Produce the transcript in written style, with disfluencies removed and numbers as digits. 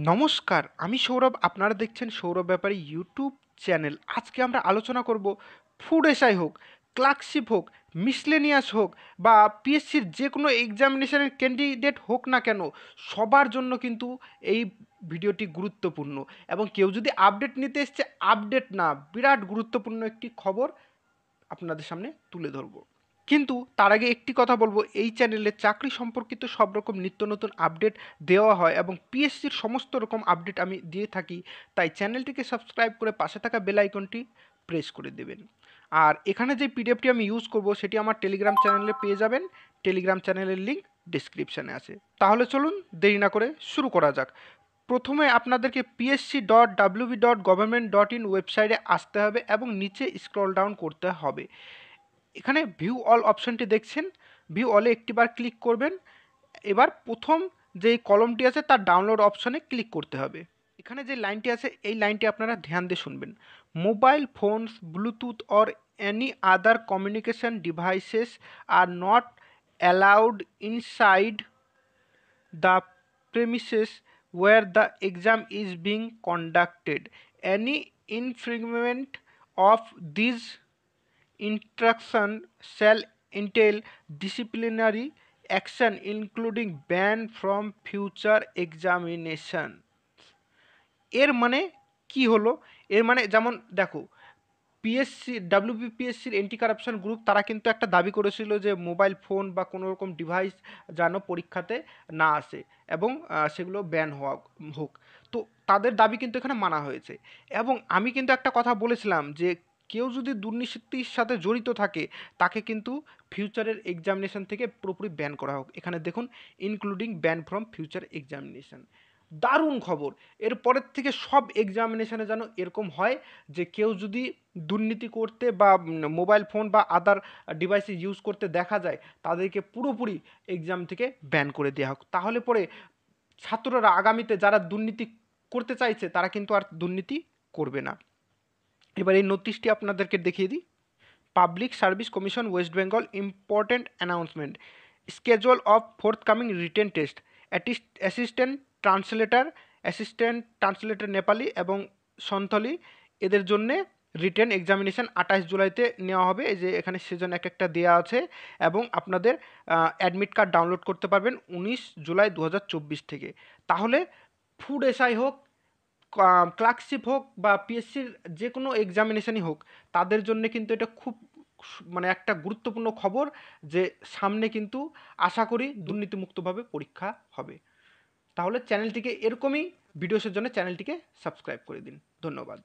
নমস্কার, আমি সৌরভ। আপনারা দেখছেন সৌরভ ব্যাপারী ইউটিউব চ্যানেল। আজকে আমরা আলোচনা করব ফুড এসআই হোক, ক্লার্কশিপ হোক, মিসলেনিয়াস হোক বা পিএসসির যে কোনো এক্সামিনেশনের ক্যান্ডিডেট হোক না কেন, সবার জন্য কিন্তু এই ভিডিওটি গুরুত্বপূর্ণ। এবং কেউ যদি আপডেট নিতে এসছে, আপডেট না, বিরাট গুরুত্বপূর্ণ একটি খবর আপনাদের সামনে তুলে ধরবো। কিন্তু তার আগে একটি কথা বলবো, এই চ্যানেলে চাকরি সম্পর্কিত সব রকম নিত্য নতুন আপডেট দেওয়া হয় এবং পিএসসির সমস্ত রকম আপডেট আমি দিয়ে থাকি। তাই চ্যানেলটিকে সাবস্ক্রাইব করে পাশে থাকা বেল আইকনটি প্রেস করে দেবেন। আর এখানে যে পিডিএফটি আমি ইউজ করব সেটি আমার টেলিগ্রাম চ্যানেলে পেয়ে যাবেন। টেলিগ্রাম চ্যানেলের লিঙ্ক ডিসক্রিপশানে আছে। তাহলে চলুন দেরি না করে শুরু করা যাক। প্রথমে আপনাদেরকে psc.wb.government.in ওয়েবসাইটে আসতে হবে এবং নিচে স্ক্রল ডাউন করতে হবে। এখানে ভিউ অল অপশানটি দেখছেন, ভিউ অলে একটিবার ক্লিক করবেন। এবার প্রথম যেই কলমটি আছে তার ডাউনলোড অপশানে ক্লিক করতে হবে। এখানে যে লাইনটি আছে এই লাইনটি আপনারা ধ্যান দিয়ে শুনবেন। Mobile phones, Bluetooth or any other communication devices are not allowed inside the premises where the exam is being conducted. Any infringement of these instructions shall entail disciplinary action including ban from future examination. এর মানে কি হলো? এর মানে যেমন দেখো, PSC ডাব্লিউবিপিএসসির anti corruption group তারা কিন্তু একটা দাবি করেছিল যে মোবাইল ফোন বা কোনো রকম ডিভাইস যেন পরীক্ষাতে না আসে এবং সেগুলো ব্যান হোক। তো তাদের দাবি কিন্তু এখানে মানা হয়েছে। এবং আমি কিন্তু একটা কথা বলেছিলাম যে কেউ যদি দুর্নীতির সাথে জড়িত থাকে তাকে কিন্তু ফিউচারের এক্সামিনেশন থেকে পুরোপুরি ব্যান করা হোক। এখানে দেখুন, including ban from future examination. দারুণ খবর। এরপরের থেকে সব এক্সামিনেশনে যেন এরকম হয় যে কেউ যদি দুর্নীতি করতে বা মোবাইল ফোন বা আদার ডিভাইসে ইউজ করতে দেখা যায় তাদেরকে পুরোপুরি এক্সাম থেকে ব্যান করে দেওয়া হোক। তাহলে পরে ছাত্ররা আগামীতে যারা দুর্নীতি করতে চাইছে তারা কিন্তু আর দুর্নীতি করবে না। এবার এই নোটিশটি আপনাদেরকে দেখিয়ে দিই। Public service commission West Bengal important announcement, schedule of forthcoming written test, assistant translator, Nepali এবং সন্থলি, এদের জন্যে রিটেন এক্সামিনেশান 28 জুলাইতে নেওয়া হবে। এই যে এখানে সেজন এক একটা দেওয়া আছে এবং আপনাদের অ্যাডমিট কার্ড ডাউনলোড করতে পারবেন 19 জুলাই 2024 থেকে। তাহলে ফুড এসআই হোক, ক্লার্কশিপ হোক বা পিএসসির যে কোনো এক্সামিনেশানই হোক, তাদের জন্য কিন্তু এটা খুব মানে একটা গুরুত্বপূর্ণ খবর যে সামনে কিন্তু আশা করি দুর্নীতিমুক্তভাবে পরীক্ষা হবে। তাহলে চ্যানেলটিকে এরকমই ভিডিওসের জন্য চ্যানেলটিকে সাবস্ক্রাইব করে দিন। ধন্যবাদ।